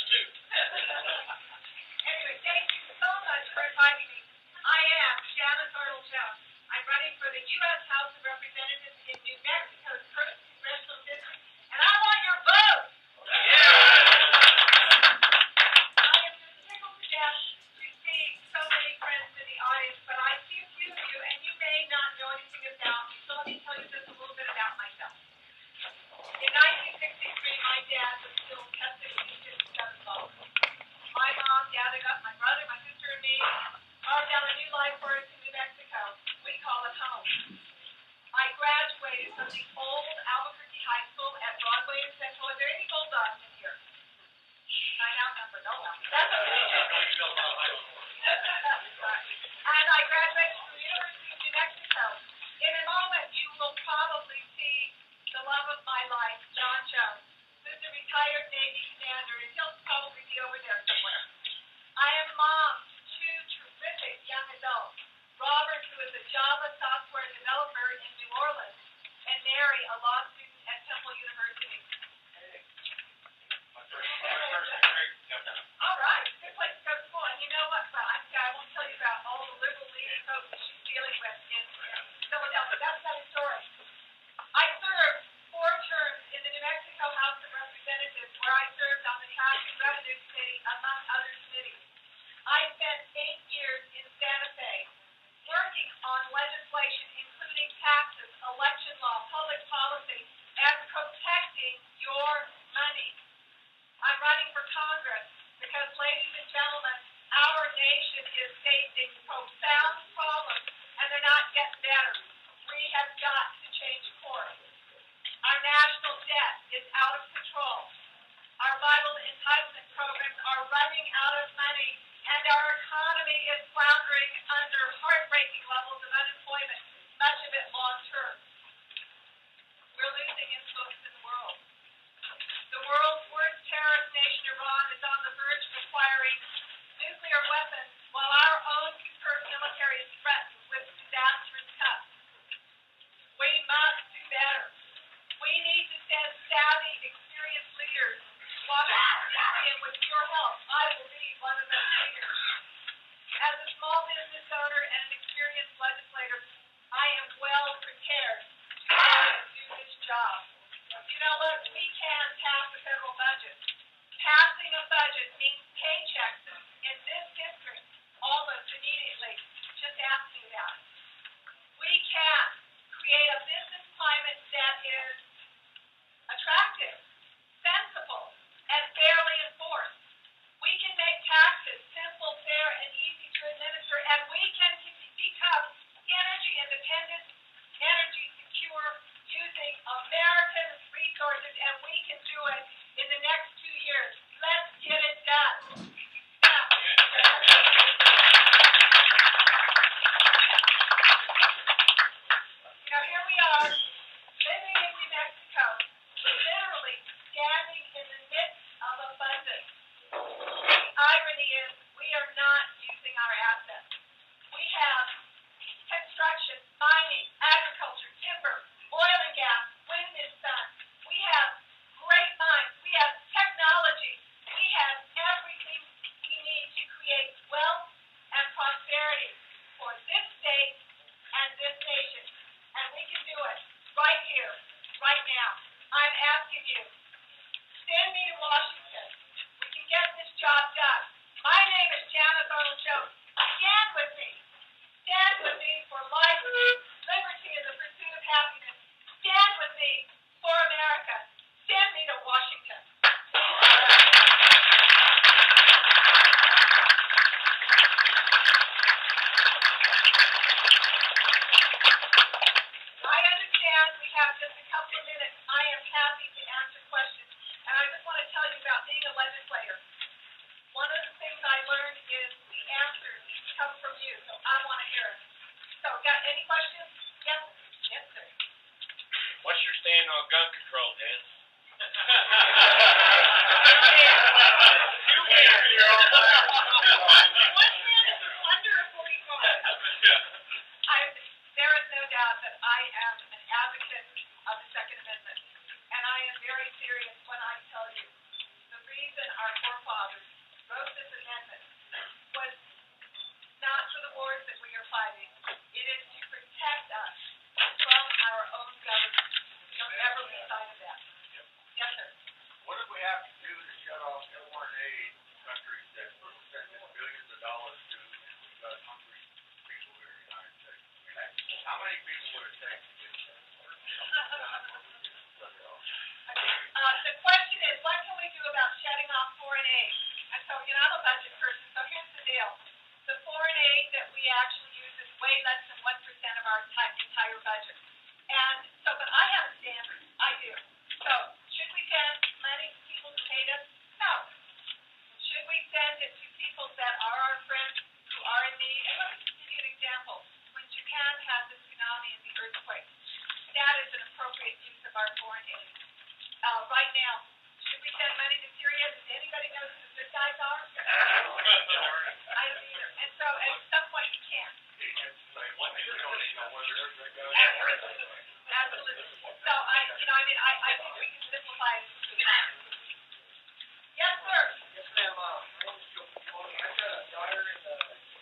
others too. Anyway, thank you so much for inviting me. I am Janice Arnold-Jones. I'm running for the U.S. House of Representatives in New Mexico's 1st Congressional District, and I want your vote! I am just tickled to death to see so many friends in the audience, but I see a few of you, and you may not know anything about me, so let me tell you just a little bit about myself. In 1963, my dad was still testing me 57 volts. My mom gathered up my brother, my sister, and me, carved out a new life for us in New Mexico. We call it home. I graduated from the old Albuquerque High School at Broadway and Central. Are there any Bulldogs in here? I outnumbered. Oh, well. That's okay. And I graduated from the University of New Mexico. In a moment, you will probably see the love of my life, John Jones, who's a retired Navy commander, and he'll probably be over there somewhere. I am mom to two terrific young adults, Robert, who is a Java software developer in New Orleans, and Mary, a law student at Temple University. All right, good place to go to school. And you know what? Well, I won't tell you about all the liberal league folks that she's dealing with in Philadelphia. That's another story. I served 4 terms in the New Mexico House of Representatives, where I served on the Tax and Revenue Committee, among other committees. I spent 8 years in Santa Fe, working on legislation including taxes, election law, public policy, and protecting your money. I'm running for Congress because, ladies and gentlemen, our nation is facing profound problems, and they're not getting better. We have got to change course. Our national debt is out of control. Our vital entitlement programs are running out of money, and our economy is floundering under heartbreaking levels of unemployment, much of it long-term. We're losing influence in the world. The world's worst terrorist nation, Iran, is on the verge of acquiring nuclear weapons, while our own superb military is threatened with disastrous cuts. We must do better. We need to send savvy, experienced leaders to Washington, D.C., and with your help, I will be one of those leaders. As a small business owner and an experienced legislator, I am well prepared to do this job. You know, look, we can pass the federal budget. Passing a budget means paychecks in this district almost immediately. Just ask me that. We can create a business climate that is attractive, sensible, and fairly enforced. We can make taxes simple, fair, and easy to administer, and we can become energy independent, energy secure, using American resources, and we can do it in the next 2 years. Let's get it done. Now, here we are, living in New Mexico, literally standing in the midst of abundance. The irony is we are not using our assets. We have construction, mining, agriculture, timber, oil and gas, wind and sun. We have great minds. We have technology. We have everything we need to create wealth and prosperity for this state and this nation. And we can do it right here, right now. I'm asking you, send me to Washington. We can get this job done. My name is Janice Arnold-Jones. Stand with me. Stand with me for life, liberty, and the pursuit of happiness. Stand with me for America. Send me to Washington. I understand we have just a couple of minutes. I am happy to answer questions. And I just want to tell you about being a legislator. One of the things I learned is the answers come from you, so I want to hear it. So, got any questions? Yes? Yes, sir. What's your stand on gun control, Dan? There is no doubt that I am an advocate of the Second Amendment, and I am very serious when I tell you the reason our forefathers, wrote this amendment was not for the wars that we are fighting. It is to protect us from our own government. Don't ever lose sight of that. Yes, sir. What do we have to do to shut off foreign aid countries that send billions of dollars to, and we've got hungry people here in the United States? How many people would it take to get that? The question is, what can we do about shutting off foreign aid? And so, I'm a budget person, so here's the deal. The foreign aid that we actually use is way less than 1% of our entire budget. And so, but I have a standard. I do. So, should we send money to people who hate us? No. Should we send it to people that are our friends, who are in need? And let me just give you an example. When Japan had the tsunami and the earthquake, that is an appropriate use of our foreign aid. Right now, should we send money to Syria? Does anybody know who the good guys are? I don't either. And so, at some point, you can't. Absolutely. So, I think we can simplify it. Yes, sir. Yes, ma'am. My name is Joe. I've got a daughter in the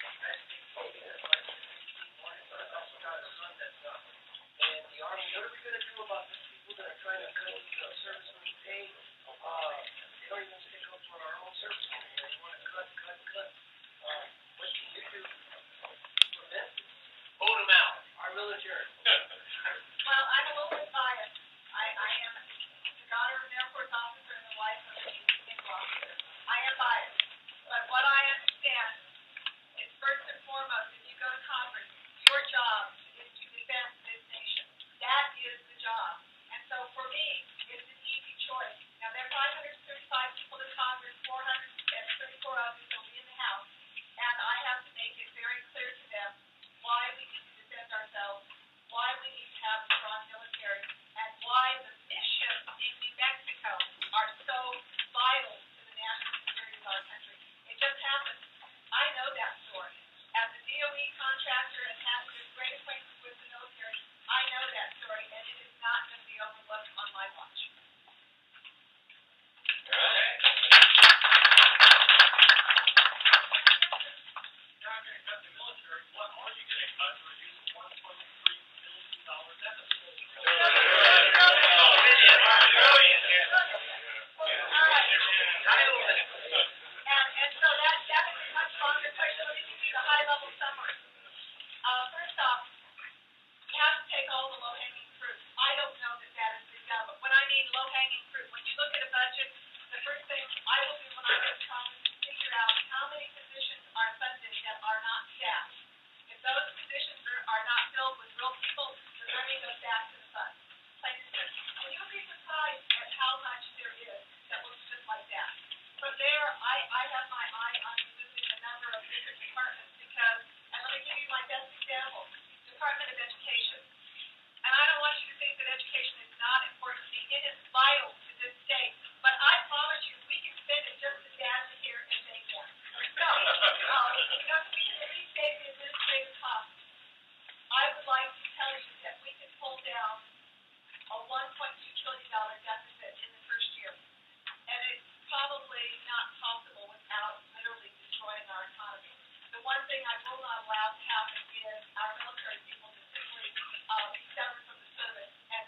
United States Navy. That's my 16 morning, but I've also got a son that's in the Army. What are we going to do about these people that are trying to cut into service when we pay? They don't even stick up for our own service. They want to cut. What can you do to prevent this? Hold them out. Our military. Well, I'm a little bit biased. I am the daughter of an Air Force officer and the wife of a naval officer. I am biased. But what I understand is, first and foremost, if you go to Congress, your job is to defend this nation. That is the job. And so for me, it's an easy choice. Now, there are 535 people in Congress, 434 of them will be in the House. And I have to make it very clear to them why we need to defend ourselves, why we need to have a strong military, and why the missions in New Mexico are so vital to the national security of our country. It just happens. I know that story. As a DOE contractor and having a great acquaintance with the military, I know that story, and it is not going to be overlooked on my watch. All right. And so that is a much longer question. Let me give you the high-level summary. First off, you have to take all the low-hanging fruit. I don't know that that is been done, but when I mean low-hanging fruit, when you look at a budget, the first thing I will do when I get to Congress is figure out how many positions are funded that are not staffed. If those positions are not filled with real people, the money goes back to the fund. Plain and simple. And you'll be surprised at how much there is that looks just like that. From there, I have my eye on removing a number of different departments because, and let me give you my best example, Department of Education. And I don't want you to think that education is not important to me. It is vital to this state. But I promise you, we can spend it just as badly here as they can. So, we can at least save the administrative costs. I would like to tell you that we can pull down a $1.2 trillion deficit in the first year. And it's probably not possible without literally destroying our economy. The one thing I will not allow to happen is our military people to simply be severed from the service and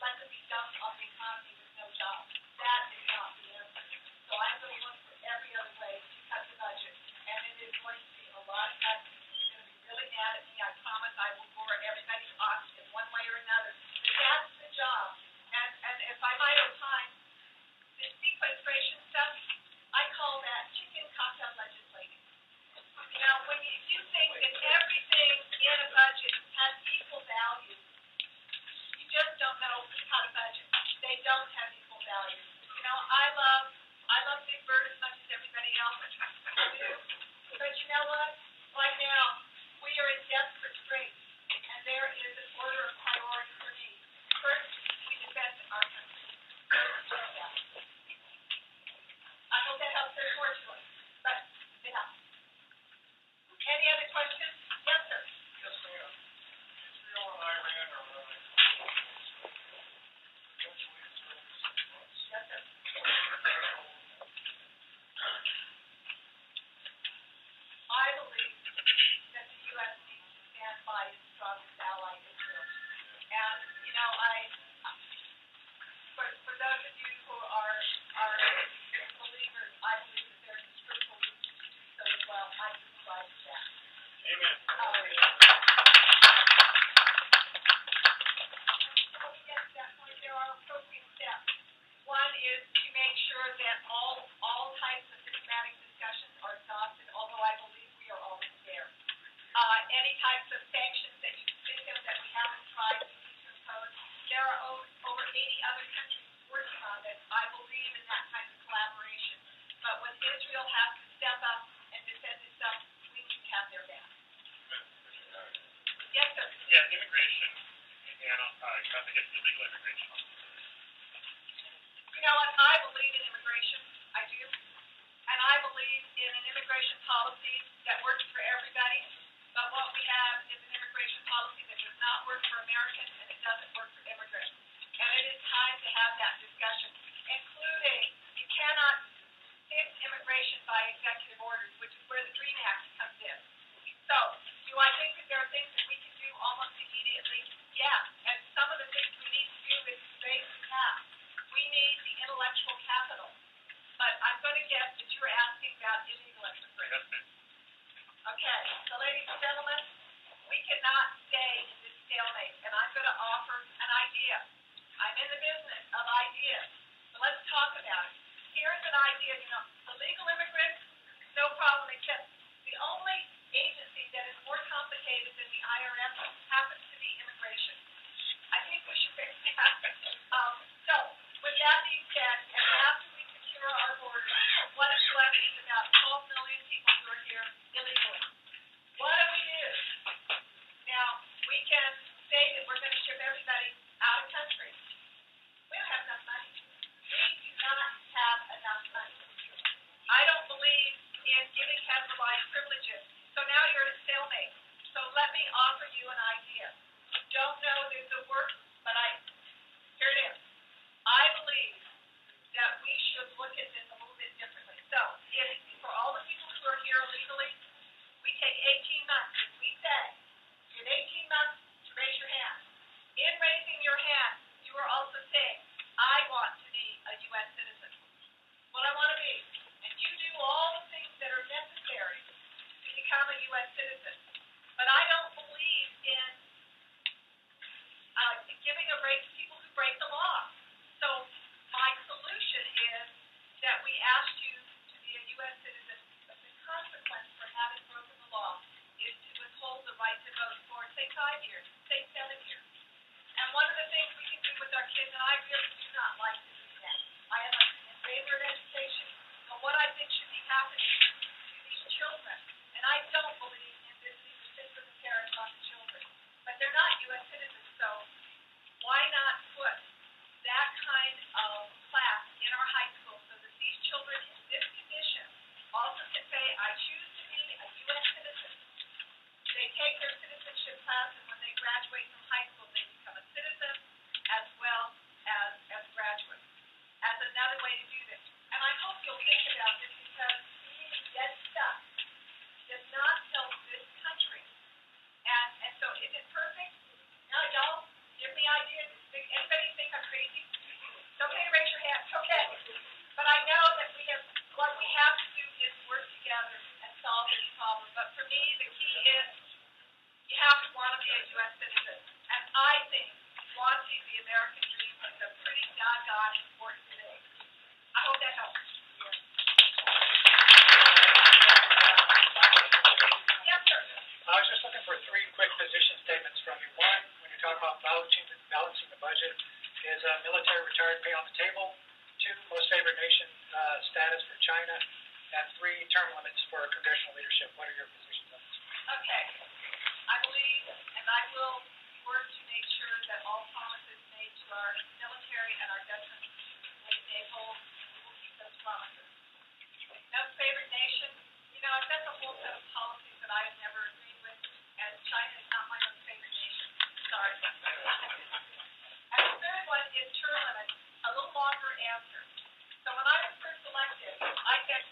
let them be dumped on the economy with no jobs. That is not the answer. So I'm going to look for every other way to cut the budget. And it is going to be a lot of cuts. You're going to be really mad at me. I promise I will bore everybody's ox in one way or another. But that's the job. And if I might have time, the sequestration stuff, I call that chicken cocktail legislating. When you think that everything in a budget has equal value, you just don't know how to budget. They don't have equal value. I love Big Bird as much as everybody else. I do. But you know what? Right now, we are in desperate straits, and there is an order of priority for me. First, we defend our country. I hope that helps their fortune. But, any other questions? Yes, sir. Yes, ma'am. Israel and Iran are running. Yes, sir. will have to step up and defend itself. We need to have their back. Yes, sir. Yeah, immigration, and I think it's illegal immigration. You know what? I believe in immigration. I do. And I believe in an immigration policy that works for everybody. But what we have is an immigration policy that does not work for Americans and it doesn't work for immigrants. And it is time to have that discussion, including you cannot fix immigration by executive orders, which is where the DREAM Act comes in. So, do I think that there are things that we can do almost immediately? Yeah. And some of the things we need to do is raise the cap. We need the intellectual capital. But I'm going to guess that you're asking about illegal immigration. Okay, so ladies and gentlemen, we cannot stay in this stalemate, and I'm going to offer an idea. I'm in the business of ideas, so let's talk about it. Here's an idea, the legal immigrants, no problem, except the only agency that is more complicated than the IRS happens to be immigration. I think we should fix that. So, with that being said, and after we secure our borders, what is left is about 12 million people who are here illegally. What do we do? Now, we can say that we're going to ship everybody out of country. We don't have enough money. We do not have enough money. I don't believe in giving head-for-life privileges. So now you're at a stalemate. So let me offer you an idea. Don't know if it will work, but here it is. I believe that we should look at this a little bit differently. So, if for all the people who are here illegally, we take 18 months. We say, in 18 months, to raise your hand. In raising your hand, you are also saying, I want to be a U.S. citizen. What I want to be. And you do all the things that are necessary to become a U.S. citizen. But I don't believe in giving a break to people who break the law. So my solution is that we ask you to be a U.S. citizen, but the consequence for having broken the law is to withhold the right to vote for, say, 5 years, say 7 years. And one of the things we can do with our kids, and I really do not like to do that. I am in favor of education, but what I think should be happening to these children, and I don't believe in visiting the sins of the parents on the children, but they're not U.S. citizens, so why not put that kind of class in our high school so that these children in this condition also can say, I choose to be a U.S. citizen. They take their citizenship class, and when they graduate from high school, they become a citizen as well as graduates. As another way to do this. And I hope you'll think about this because being dead stuck does not help this country. And so is it perfect? No, y'all give me ideas. Anybody think I'm crazy? It's okay to raise your hand. It's okay. But I know that what we have to do is work together and solve this problem. But for me, the key is you have to want to be a U.S. citizen. And I think wanting the American dream is a pretty doggone important thing. I hope that helps. Yes, sir. I was just looking for 3 quick position statements from you. One, when you're talking about balancing the budget, is military retired pay on the table? 2, most favored nation status for China? And 3, term limits for congressional leadership. What are your positions on this? Okay. I believe, and I will work to make sure that all promises made to our military and our veterans they hold, we will keep those promises. Most favored nation, that's a whole set of policies that I have never agreed with, and China is not my most favorite nation. Sorry. And the third one is term limits, a little longer answer. So when I was first elected, I said,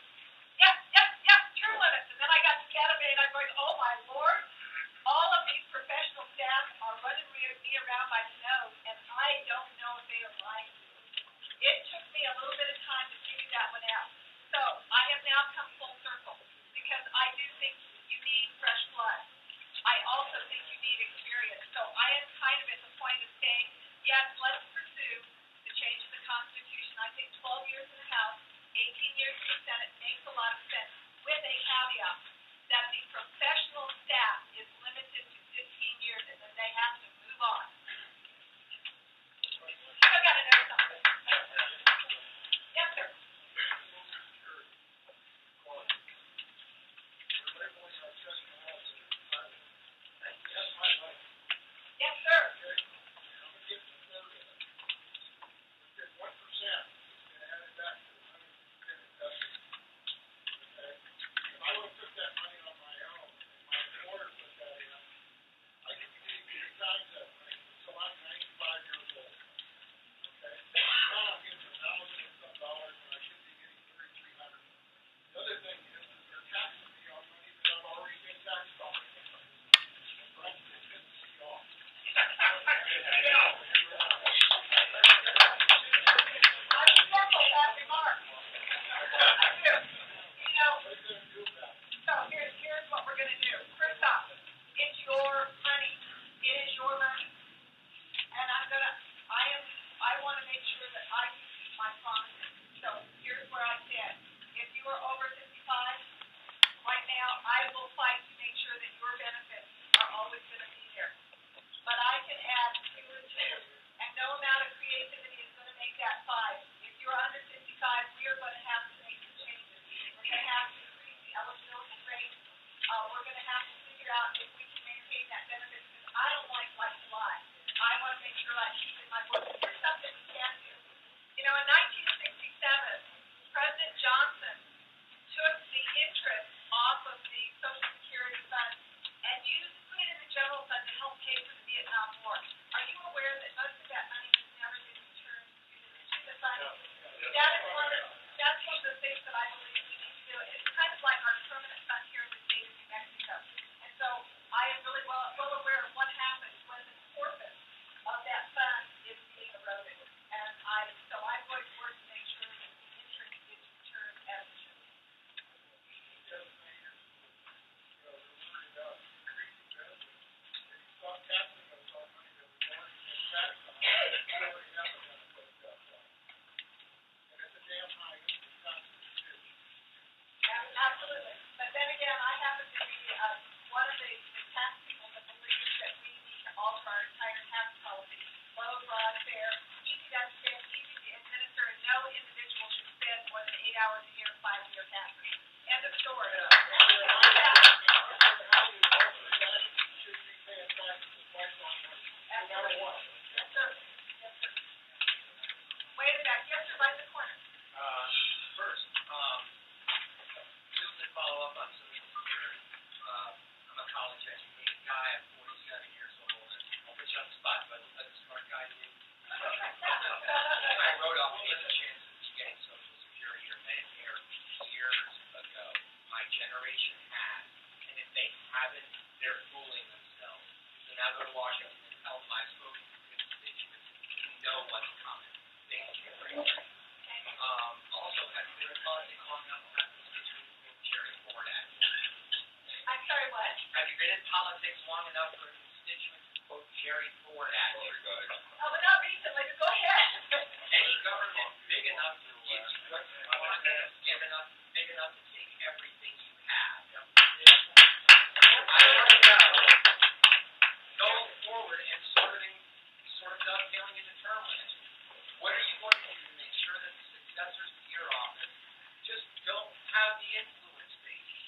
yes, term limits. And then I got to Canada and I'm going, oh my Lord, all of these professional staff are running me around by the nose, and I don't know if they are lying. It took me a little bit of time to figure that one out. So I have now come full circle because I do think you need fresh blood. I also think you need experience. So I am kind of at the point of saying, yes, let's pursue the change in the Constitution. I think 12 years in the House, 18 years in the Senate makes a lot of sense, with a caveat that the professional staff is limited to 15 years and then they have to move on. Still got to know something. Yes, sir. enough for constituents to quote Jerry Ford at you? Oh, but not recently, but go ahead. Any government big enough to give you what you want and big enough to take everything you have. I want to know, going forward and sort of dovetailing into term limits, what are you going to do to make sure that the successors to your office just don't have the influence base?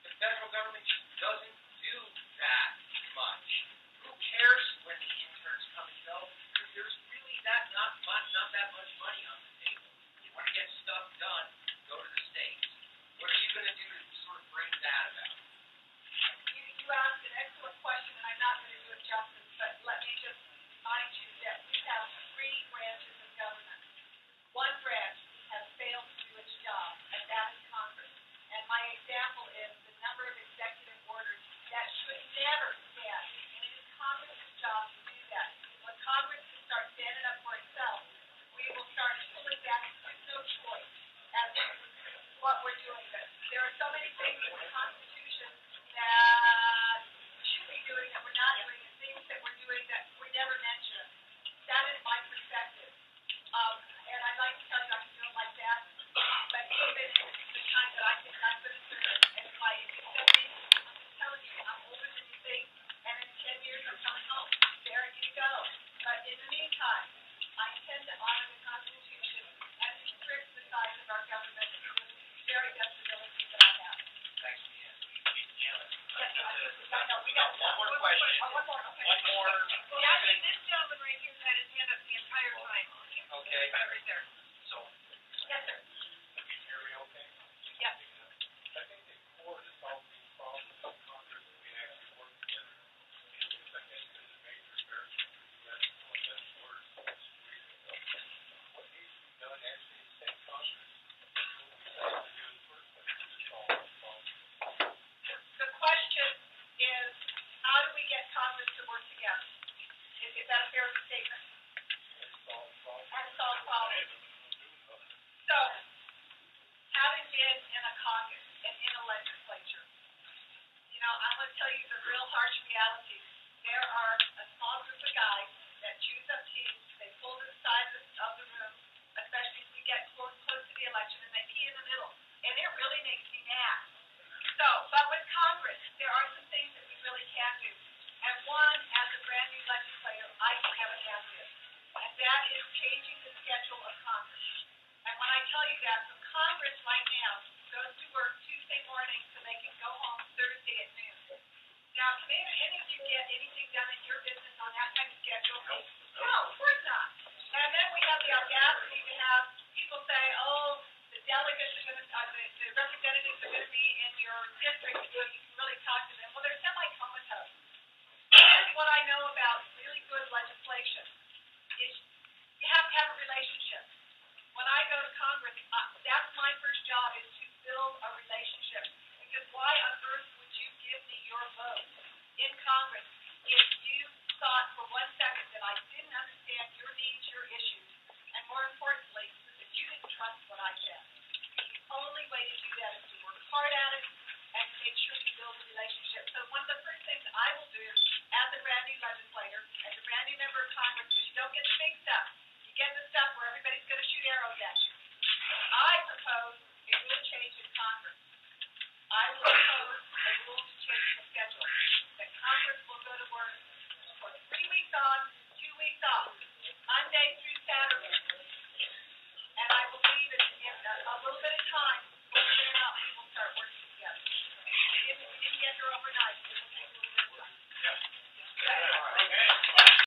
The federal government just doesn't do that much. Who cares when the interns come and go? Because there's really not that much money on the table. You want to get stuff done, go to the states. What are you going to do to sort of bring that about? You asked an excellent question, and I'm not going to do it justice, but let me just remind you that we have three branches of government. One branch has failed to do its job, and that is Congress. And my example is the number of executive orders that should never stand. And it is Congress's job to do that. When Congress can start standing up for itself, we will start pulling back with no choice as to what we're doing. But there are so many things in the Constitution that we should be doing that we're not doing, and things that we're doing that we never mention. That is my perspective. And I'd like to tell you I can do it like that, but even the time that I think I'm going to serve, and if I accept it, I'm telling you, I'm older than you think, and in 10 years I'm coming home. There you go. But in the meantime, I intend to honor the Constitution and restrict the size of our government to the very best ability that I have. Thanks, Deanna. Yes, We got one more question. One more, okay. One more. Well, actually, this gentleman right here had his hand up the entire time. Okay. Right there. So, Yes, sir. Can you hear me okay? Yes. I think the core to solve these problems in Congress, we actually work together. And I think there's a major embarrassment for the U.S. when that orders what needs to be done actually is take Congress. What we say to do in the first place is to solve this problem. The question is, how do we get Congress to work together? Is that a fair statement? And solve problems. And solve problems. So, having been in a Congress and in a legislature, I'm going to tell you the real harsh reality. There are a small group of guys that choose up teams. They pull to the side of the room, especially if we get close to the election, and they pee in the middle. And it really makes me mad. So, but with Congress, there are some things that we really can do. And one, as a brand new legislator, I can have a hand in. And that is changing the schedule of Congress. And when I tell you that, so Congress right now goes to work Tuesday morning so they can go home Thursday at noon. Now, can any of you get anything done in your business on that kind of schedule? No, of course not. And then we have the audacity to have people say, oh, the delegates are going to, the representatives are going to be in your district, so you can really talk to them. Well, they're semi-comatose. Here's what I know about really good legislation is you have to have a relationship. When I go to Congress, that's my first job is to build a relationship. Because why on earth would you give me your vote in Congress if you thought for 1 second that I didn't understand your needs, your issues, and more importantly, that you didn't trust what I said? The only way to do that is to work hard at it and to make sure you build a relationship. So one of the first things I will do as a brand new legislator, as a brand new member of Congress, because you don't get the big stuff. You get the stuff where everybody's going to shoot arrows at you. I propose